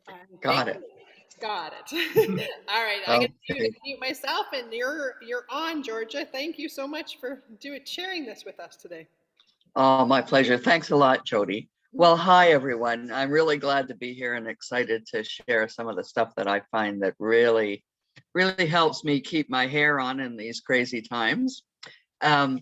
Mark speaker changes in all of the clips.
Speaker 1: Thank
Speaker 2: Got it.
Speaker 1: you. Got it. All right, I'm going to
Speaker 2: Okay.
Speaker 1: mute myself, and you're on, Georgia. Thank you so much for sharing this with us today.
Speaker 2: Oh, my pleasure. Thanks a lot, Jody. Well, hi, everyone. I'm really glad to be here and excited to share some of the stuff that I find that really, really helps me keep my hair on in these crazy times. Um,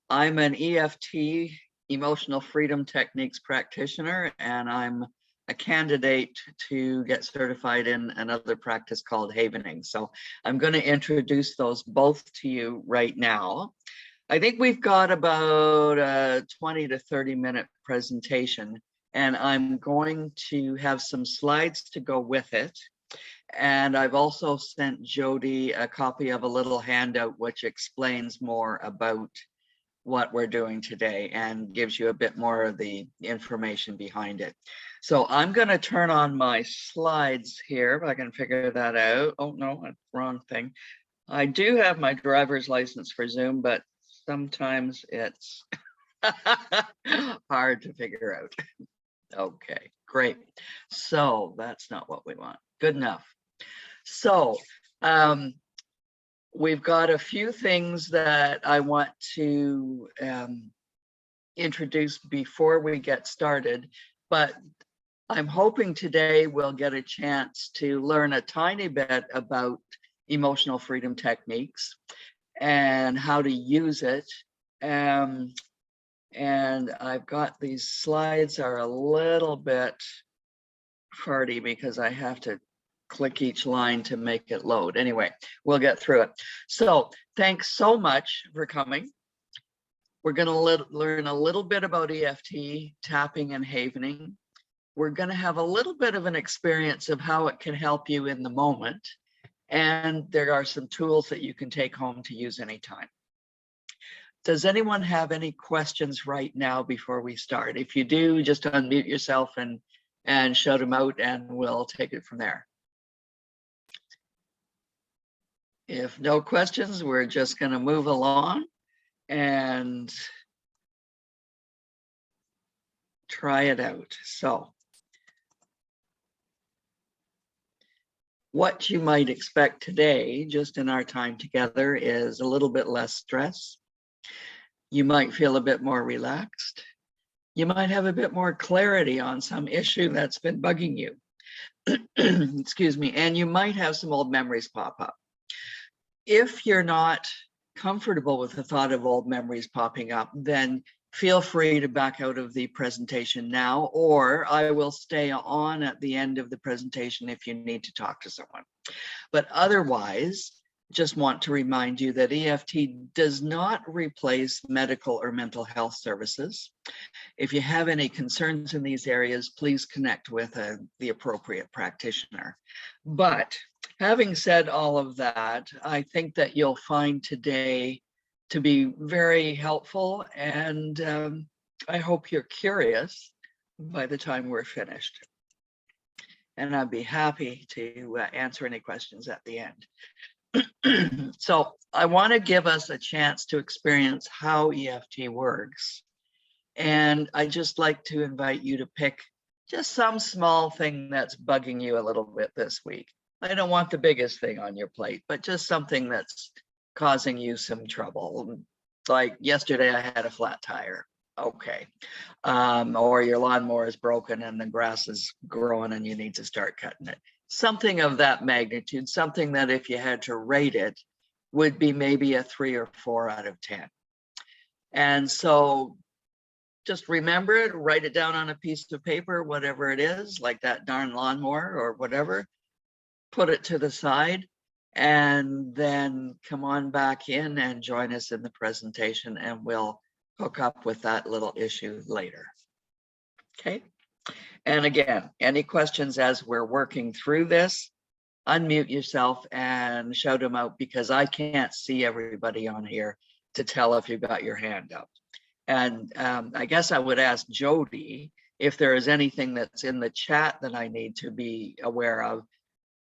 Speaker 2: I'm an EFT, Emotional Freedom Techniques practitioner, and I'm a candidate to get certified in another practice called Havening. So I'm going to introduce those both to you right now. I think we've got about a 20 to 30-minute presentation, and I'm going to have some slides to go with it. And I've also sent Jody a copy of a little handout which explains more about what we're doing today and gives you a bit more of the information behind it. So I'm going to turn on my slides here, if I can figure that out. Oh, no, that's the wrong thing. I do have my driver's license for Zoom, but sometimes it's hard to figure out. Okay, great. So that's not what we want. Good enough. So we've got a few things that I want to introduce before we get started, but I'm hoping today we'll get a chance to learn a tiny bit about emotional freedom techniques and how to use it. And I've got these slides are a little bit farty because I have to click each line to make it load. Anyway, we'll get through it. So thanks so much for coming. We're going to learn a little bit about EFT, tapping and havening. We're going to have a little bit of an experience of how it can help you in the moment. And there are some tools that you can take home to use anytime. Does anyone have any questions right now before we start? If you do, just unmute yourself and shout them out, and we'll take it from there. If no questions, we're just going to move along and try it out. So what you might expect today, just in our time together, is a little bit less stress. You might feel a bit more relaxed. You might have a bit more clarity on some issue that's been bugging you. Excuse me. And you might have some old memories pop up. If you're not comfortable with the thought of old memories popping up, then feel free to back out of the presentation now, or I will stay on at the end of the presentation if you need to talk to someone. But otherwise, just want to remind you that EFT does not replace medical or mental health services. If you have any concerns in these areas, please connect with the appropriate practitioner. But having said all of that, I think that you'll find today to be very helpful, and I hope you're curious by the time we're finished. And I'd be happy to answer any questions at the end. So I want to give us a chance to experience how EFT works. And I just like to invite you to pick just some small thing that's bugging you a little bit this week. I don't want the biggest thing on your plate, but just something that's causing you some trouble. Like yesterday I had a flat tire. Okay. Or your lawnmower is broken and the grass is growing and you need to start cutting it. Something of that magnitude, something that if you had to rate it would be maybe a 3 or 4 out of 10. And so just remember it, write it down on a piece of paper, whatever it is, like that darn lawnmower or whatever, put it to the side, and then come on back in and join us in the presentation, and we'll hook up with that little issue later. Okay. And again, any questions as we're working through this, unmute yourself and shout them out, because I can't see everybody on here to tell if you got your hand up. And I guess I would ask Jody if there is anything that's in the chat that I need to be aware of,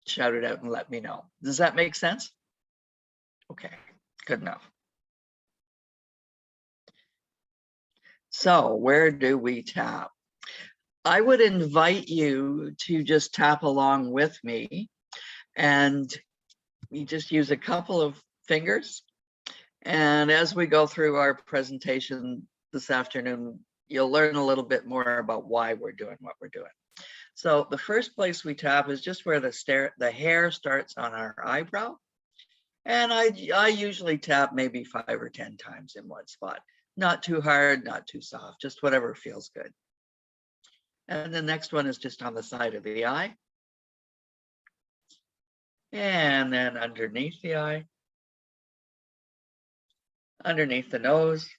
Speaker 2: shout it out and let me know. Does that make sense? Okay, good enough. So where do we tap? I would invite you to just tap along with me, and you just use a couple of fingers. And as we go through our presentation this afternoon, you'll learn a little bit more about why we're doing what we're doing. So the first place we tap is just where the hair starts on our eyebrow. And I usually tap maybe 5 or 10 times in one spot. Not too hard, not too soft, just whatever feels good. And the next one is just on the side of the eye. And then underneath the eye. Underneath the nose.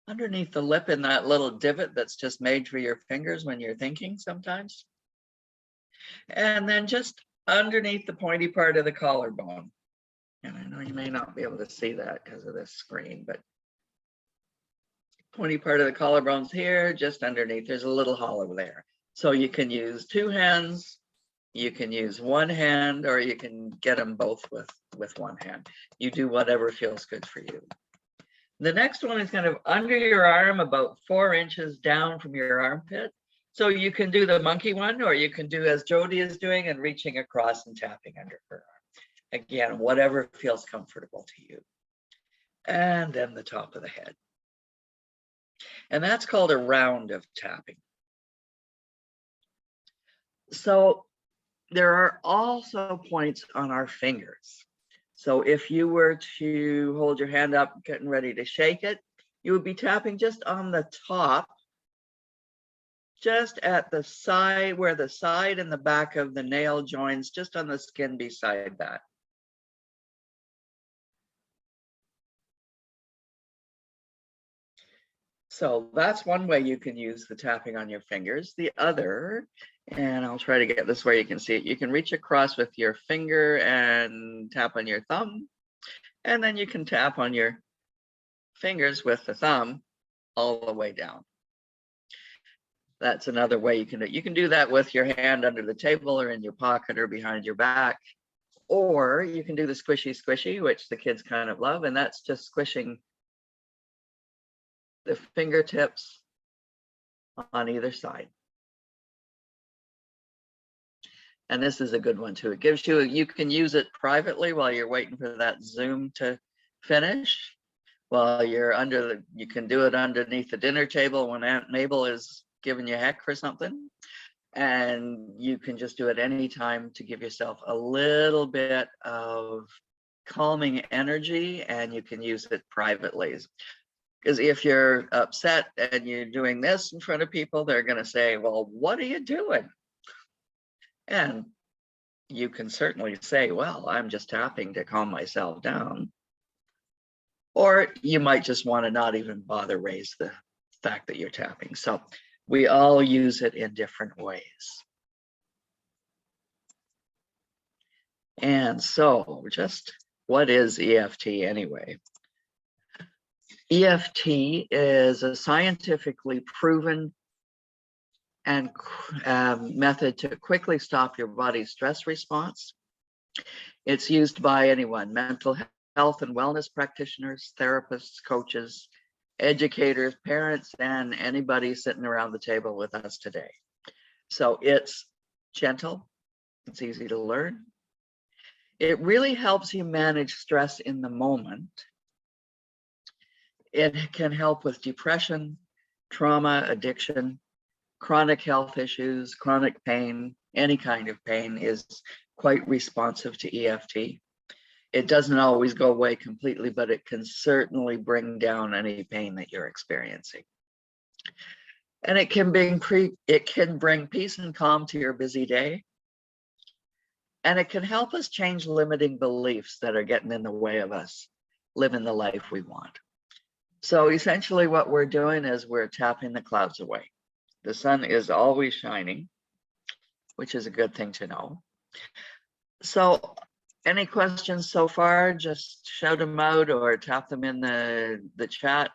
Speaker 2: Underneath the lip in that little divot that's just made for your fingers when you're thinking sometimes. And then just underneath the pointy part of the collarbone. And I know you may not be able to see that because of this screen, but pointy part of the collarbone's here, just underneath. There's a little hollow there. So you can use 2 hands, you can use 1 hand, or you can get them both with 1 hand. You do whatever feels good for you. The next one is kind of under your arm, about 4 inches down from your armpit. So you can do the monkey one, or you can do as Jody is doing and reaching across and tapping under her arm. Again, whatever feels comfortable to you. And then the top of the head. And that's called a round of tapping. So there are also points on our fingers. So if you were to hold your hand up, getting ready to shake it, you would be tapping just on the top, just at the side, where the side and the back of the nail joins, just on the skin beside that. So that's one way you can use the tapping on your fingers. The other, and I'll try to get this where you can see it, you can reach across with your finger and tap on your thumb, and then you can tap on your fingers with the thumb all the way down. That's another way you can do it. You can do that with your hand under the table or in your pocket or behind your back, or you can do the squishy squishy, which the kids kind of love, and that's just squishing the fingertips on either side. And this is a good one too. It gives you, you can use it privately while you're waiting for that Zoom to finish. While you're you can do it underneath the dinner table when Aunt Mabel is giving you heck for something. And you can just do it anytime to give yourself a little bit of calming energy, and you can use it privately. Because if you're upset and you're doing this in front of people, they're going to say, well, what are you doing? And you can certainly say, well, I'm just tapping to calm myself down. Or you might just want to not even bother raise the fact that you're tapping. So we all use it in different ways. And so just what is EFT anyway? EFT is a scientifically proven and method to quickly stop your body's stress response. It's used by anyone, mental health and wellness practitioners, therapists, coaches, educators, parents, and anybody sitting around the table with us today. So it's gentle, it's easy to learn. It really helps you manage stress in the moment. It can help with depression, trauma, addiction, chronic health issues, chronic pain, any kind of pain is quite responsive to EFT. It doesn't always go away completely, but it can certainly bring down any pain that you're experiencing. And it can bring peace and calm to your busy day. And it can help us change limiting beliefs that are getting in the way of us living the life we want. So essentially what we're doing is we're tapping the clouds away. The sun is always shining, which is a good thing to know. So any questions so far, just shout them out or tap them in the chat.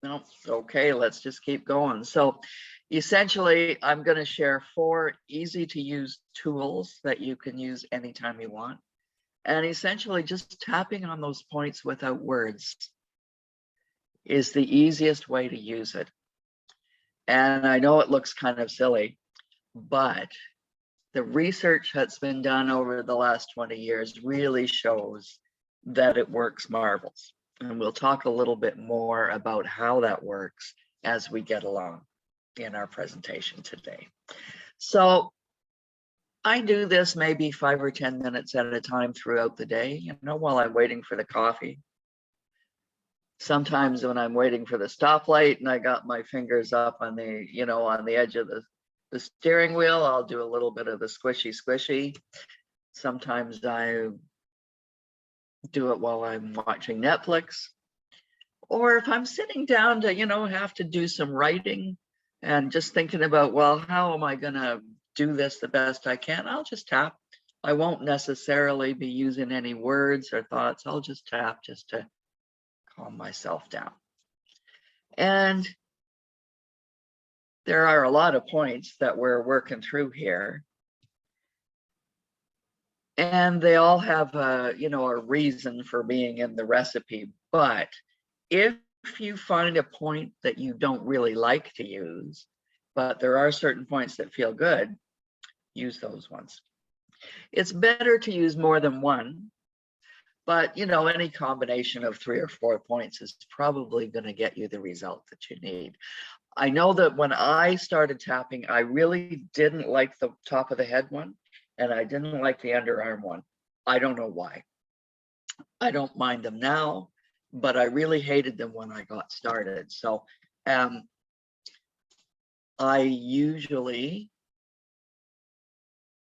Speaker 2: No, okay, let's just keep going. So essentially, I'm going to share 4 easy to use tools that you can use anytime you want. And essentially just tapping on those points without words is the easiest way to use it. And I know it looks kind of silly, but the research that's been done over the last 20 years really shows that it works marvelous. And we'll talk a little bit more about how that works as we get along in our presentation today. So I do this maybe 5 or 10 minutes at a time throughout the day, while I'm waiting for the coffee. Sometimes when I'm waiting for the stoplight and I got my fingers up on the, on the edge of the steering wheel, I'll do a little bit of the squishy. Sometimes I do it while I'm watching Netflix. Or if I'm sitting down to, have to do some writing and just thinking about, well, how am I going to do this the best I can? I'll just tap. I won't necessarily be using any words or thoughts. I'll just tap just to calm myself down. And there are a lot of points that we're working through here. And they all have a reason for being in the recipe. But if you find a point that you don't really like to use, but there are certain points that feel good, use those ones. It's better to use more than one, but any combination of 3 or 4 points is probably going to get you the result that you need. I know that when I started tapping, I really didn't like the top of the head one, and I didn't like the underarm one. I don't know why. I don't mind them now, but I really hated them when I got started. So I usually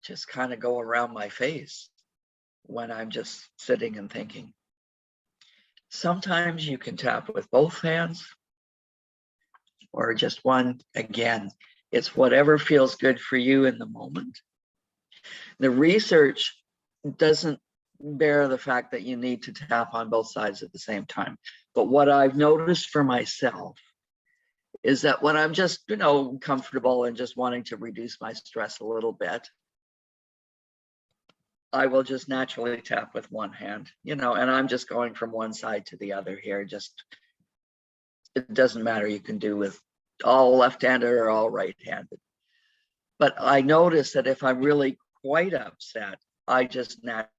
Speaker 2: just kind of go around my face when I'm just sitting and thinking. Sometimes you can tap with both hands or just one. Again, it's whatever feels good for you in the moment. The research doesn't bear the fact that you need to tap on both sides at the same time. But what I've noticed for myself is that when I'm just, comfortable and just wanting to reduce my stress a little bit, I will just naturally tap with one hand, and I'm just going from one side to the other here. Just, it doesn't matter. You can do with all left-handed or all right-handed. But I notice that if I'm really quite upset, I just naturally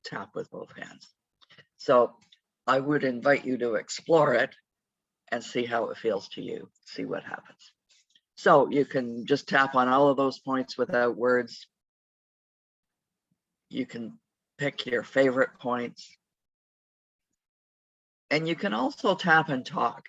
Speaker 2: tap with both hands. So I would invite you to explore it and see how it feels to you, see what happens. So you can just tap on all of those points without words. You can pick your favorite points. And you can also tap and talk.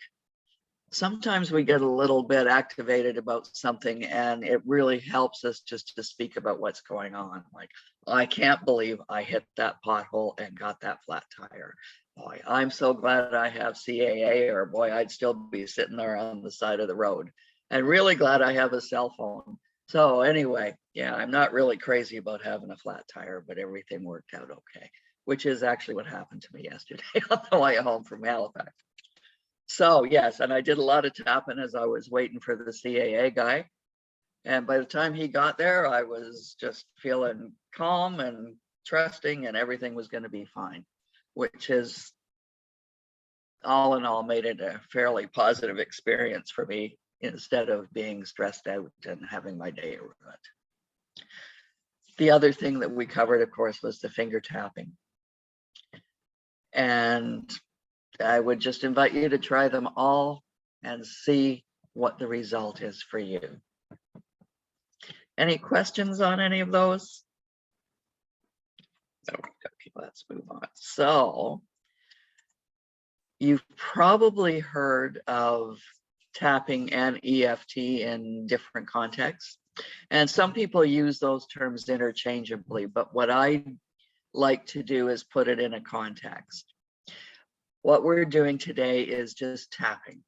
Speaker 2: Sometimes we get a little bit activated about something, and it really helps us just to speak about what's going on. Like, I can't believe I hit that pothole and got that flat tire. Boy, I'm so glad I have CAA, or boy, I'd still be sitting there on the side of the road. And really glad I have a cell phone. So anyway, yeah, I'm not really crazy about having a flat tire, but everything worked out okay, which is actually what happened to me yesterday on the way home from Halifax. So yes, and I did a lot of tapping as I was waiting for the CAA guy. And by the time he got there, I was just feeling calm and trusting, and everything was going to be fine, which is all in all made it a fairly positive experience for me instead of being stressed out and having my day ruined. The other thing that we covered, of course, was the finger tapping. And I would just invite you to try them all and see what the result is for you. Any questions on any of those? Okay, let's move on. So you've probably heard of tapping and EFT in different contexts. And some people use those terms interchangeably, but what I like to do is put it in a context. What we're doing today is just tapping.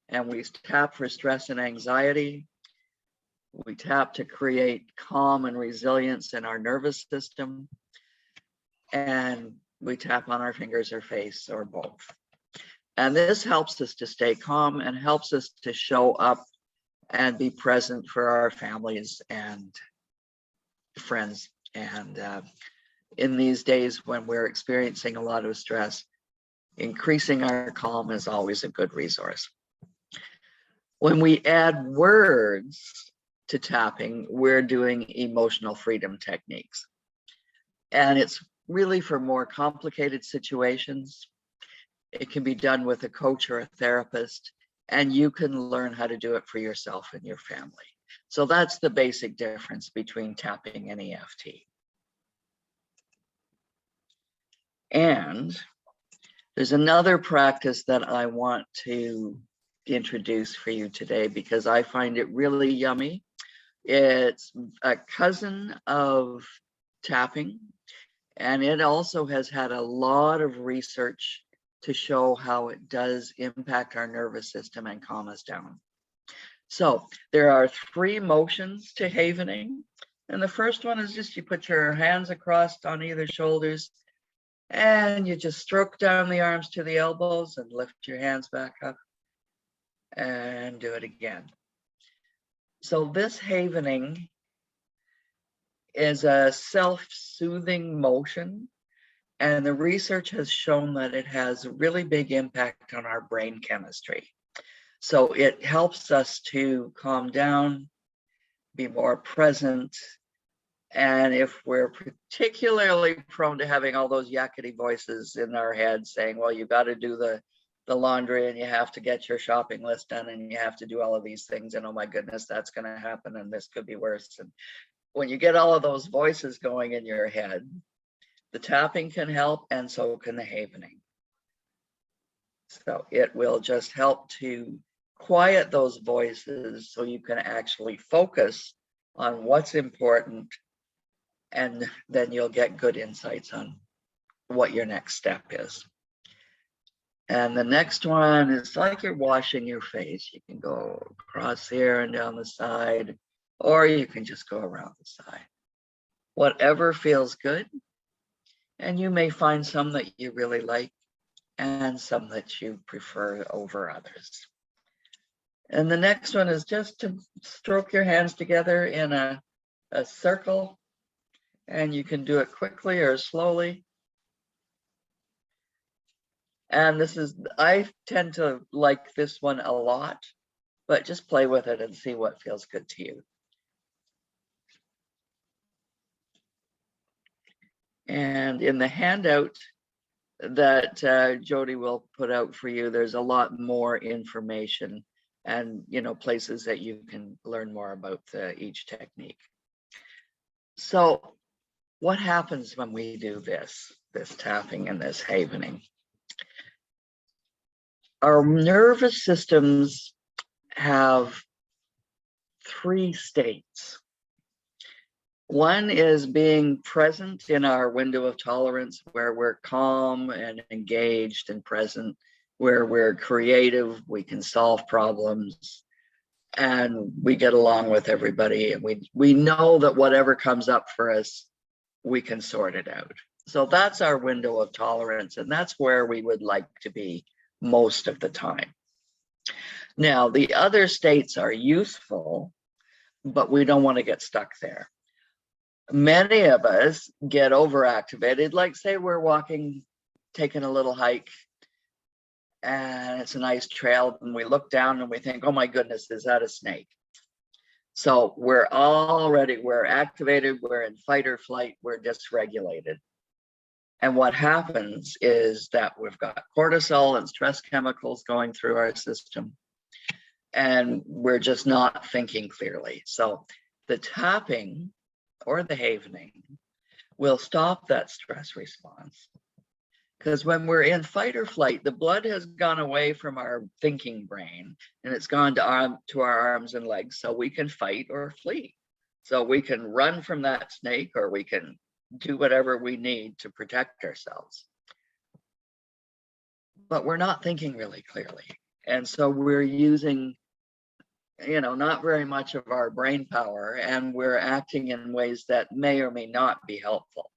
Speaker 2: And we tap for stress and anxiety. We tap to create calm and resilience in our nervous system. And we tap on our fingers or face or both. And this helps us to stay calm and helps us to show up and be present for our families and friends. And in these days when we're experiencing a lot of stress, increasing our calm is always a good resource. When we add words to tapping, we're doing emotional freedom techniques. And it's really for more complicated situations. It can be done with a coach or a therapist, and you can learn how to do it for yourself and your family. So that's the basic difference between tapping and EFT. And there's another practice that I want to introduce for you today because I find it really yummy. It's a cousin of tapping, and it also has had a lot of research to show how it does impact our nervous system and calm us down. So there are 3 motions to havening. And the first one is just you put your hands across on either shoulders and you just stroke down the arms to the elbows and lift your hands back up and do it again. So this havening is a self-soothing motion, and the research has shown that it has a really big impact on our brain chemistry. So it helps us to calm down, be more present, and if we're particularly prone to having all those yakety voices in our head saying, well, you got to do the laundry and you have to get your shopping list done and you have to do all of these things, and oh my goodness, that's going to happen and this could be worse. And when you get all of those voices going in your head, the tapping can help, and so can the havening. So it will just help to quiet those voices so you can actually focus on what's important, and then you'll get good insights on what your next step is. And the next one is like you're washing your face. You can go across here and down the side, or you can just go around the side. Whatever feels good. And you may find some that you really like and some that you prefer over others. And the next one is just to stroke your hands together in a circle, and you can do it quickly or slowly. And I tend to like this one a lot, but just play with it and see what feels good to you. And in the handout that Jody will put out for you, there's a lot more information and places that you can learn more about each technique. So what happens when we do this tapping and this havening? Our nervous systems have 3 states. One is being present in our window of tolerance, where we're calm and engaged and present, where we're creative, we can solve problems, and we get along with everybody, and we know that whatever comes up for us, we can sort it out. So that's our window of tolerance, and that's where we would like to be most of the time. Now, the other states are useful, but we don't want to get stuck there. Many of us get overactivated, like say we're walking, taking a little hike, and it's a nice trail, and we look down and we think, oh my goodness, is that a snake? So we're activated, we're in fight or flight, we're dysregulated. And what happens is that we've got cortisol and stress chemicals going through our system, and we're just not thinking clearly. So the tapping or the havening will stop that stress response. Because when we're in fight or flight, the blood has gone away from our thinking brain and it's gone to our arms and legs, so we can fight or flee. So we can run from that snake, or we can do whatever we need to protect ourselves. But we're not thinking really clearly. And so we're using not very much of our brain power, and we're acting in ways that may or may not be helpful.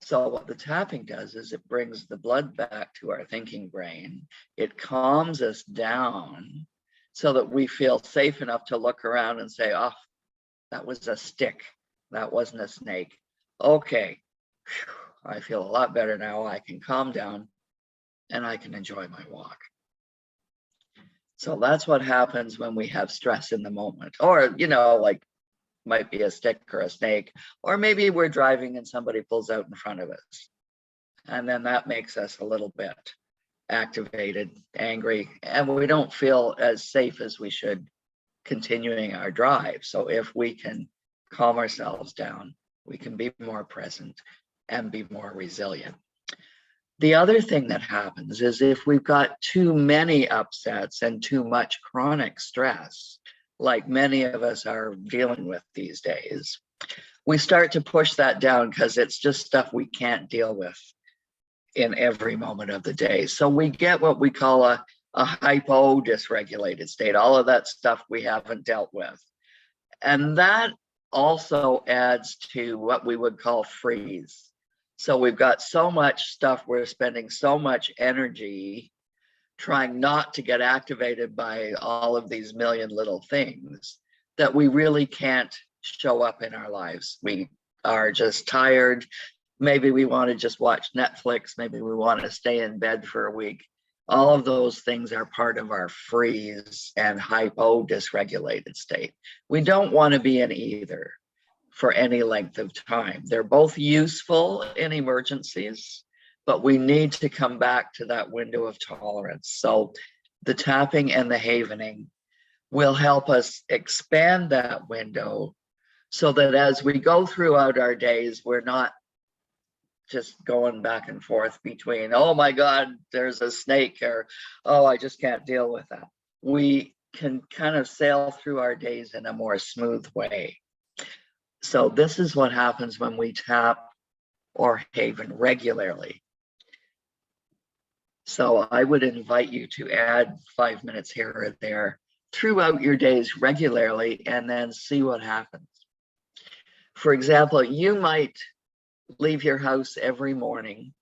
Speaker 2: So what the tapping does is it brings the blood back to our thinking brain. It calms us down so that we feel safe enough to look around and say, oh, that was a stick. That wasn't a snake. Okay, I feel a lot better now. I can calm down and I can enjoy my walk. So that's what happens when we have stress in the moment. Or, like might be a stick or a snake, or maybe we're driving and somebody pulls out in front of us. And then that makes us a little bit activated, angry, and we don't feel as safe as we should continuing our drive. So if we can calm ourselves down, we can be more present and be more resilient. The other thing that happens is if we've got too many upsets and too much chronic stress, like many of us are dealing with these days, we start to push that down because it's just stuff we can't deal with in every moment of the day. So we get what we call a hypo dysregulated state, all of that stuff we haven't dealt with. And that also adds to what we would call freeze. So we've got so much stuff, we're spending so much energy trying not to get activated by all of these million little things that we really can't show up in our lives. We are just tired. Maybe we want to just watch Netflix. Maybe we want to stay in bed for a week. All of those things are part of our freeze and hypo dysregulated state. We don't want to be in either for any length of time. They're both useful in emergencies, but we need to come back to that window of tolerance. So the tapping and the havening will help us expand that window so that as we go throughout our days, we're not just going back and forth between, oh my God, there's a snake, or, oh, I just can't deal with that. We can kind of sail through our days in a more smooth way. So this is what happens when we tap or haven regularly. So I would invite you to add 5 minutes here or there throughout your days regularly and then see what happens. For example, you might leave your house every morning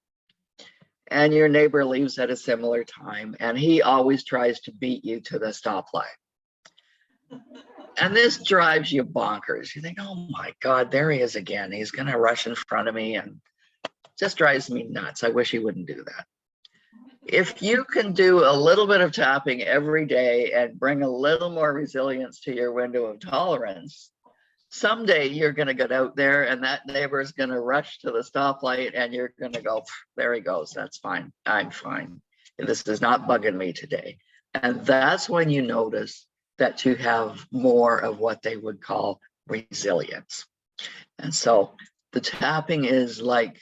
Speaker 2: and your neighbor leaves at a similar time and he always tries to beat you to the stoplight. And this drives you bonkers. You think, oh my God, there he is again. He's going to rush in front of me and just drives me nuts. I wish he wouldn't do that. If you can do a little bit of tapping every day and bring a little more resilience to your window of tolerance, someday you're going to get out there and that neighbor is going to rush to the stoplight and you're going to go, there he goes. That's fine. I'm fine. This is not bugging me today. And that's when you notice that you have more of what they would call resilience. And so the tapping is like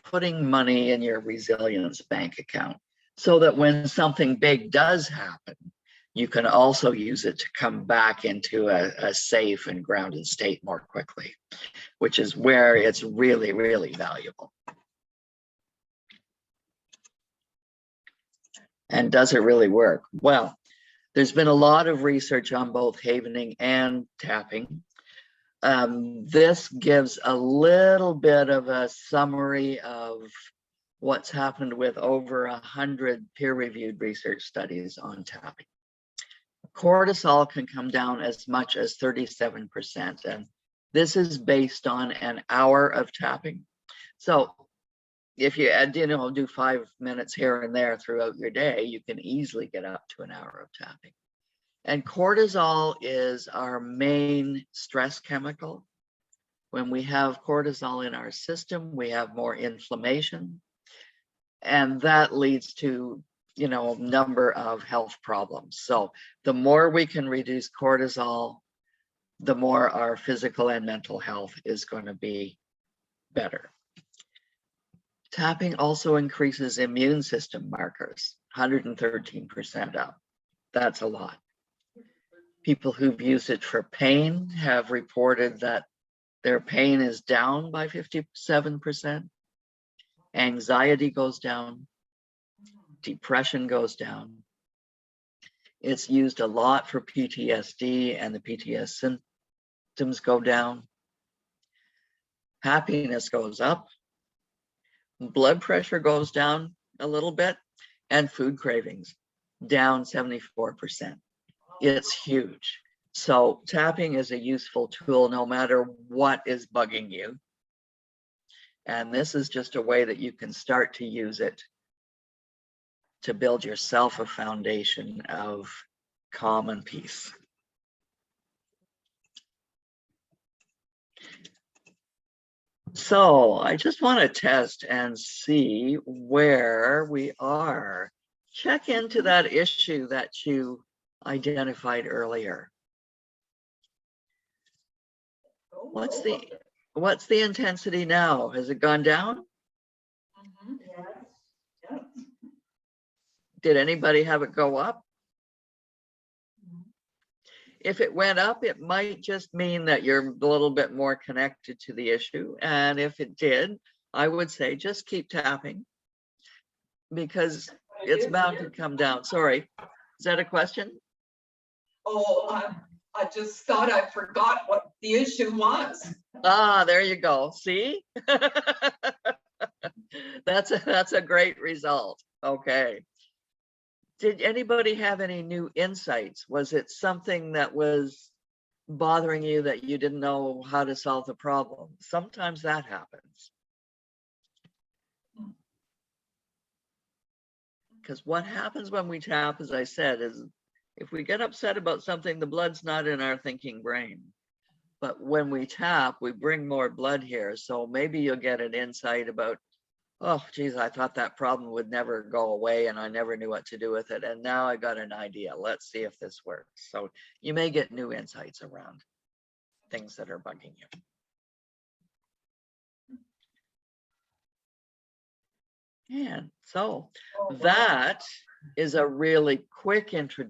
Speaker 2: putting money in your resilience bank account so that when something big does happen, you can also use it to come back into a safe and grounded state more quickly, which is where it's really, really valuable. And does it really work? Well, there's been a lot of research on both havening and tapping. This gives a little bit of a summary of what's happened with over 100 peer-reviewed research studies on tapping. Cortisol can come down as much as 37%, and this is based on an hour of tapping. So if you do 5 minutes here and there throughout your day, you can easily get up to an hour of tapping. And cortisol is our main stress chemical. When we have cortisol in our system, we have more inflammation, and that leads to a number of health problems. So the more we can reduce cortisol, the more our physical and mental health is going to be better. Tapping also increases immune system markers, 113% up. That's a lot. People who've used it for pain have reported that their pain is down by 57%. Anxiety goes down. Depression goes down. It's used a lot for PTSD, and the PTSD symptoms go down. Happiness goes up. Blood pressure goes down a little bit, and food cravings down 74%. It's huge. So tapping is a useful tool no matter what is bugging you. And this is just a way that you can start to use it to build yourself a foundation of calm and peace. So I just want to test and see where we are. Check into that issue that you identified earlier. What's the intensity now? Has it gone down?
Speaker 3: Yes.
Speaker 2: Did anybody have it go up? If it went up, it might just mean that you're a little bit more connected to the issue. And if it did, I would say just keep tapping, because it's bound to come down. Sorry, is that a question?
Speaker 3: Oh, I just thought I forgot what the issue was.
Speaker 2: Ah, there you go. See? That's a great result. Okay. Did anybody have any new insights? Was it something that was bothering you that you didn't know how to solve the problem? Sometimes that happens. Because what happens when we tap, as I said, is if we get upset about something, the blood's not in our thinking brain. But when we tap, we bring more blood here. So maybe you'll get an insight about, oh, geez, I thought that problem would never go away and I never knew what to do with it. And now I got an idea. Let's see if this works. So you may get new insights around things that are bugging you. And so that is a really quick introduction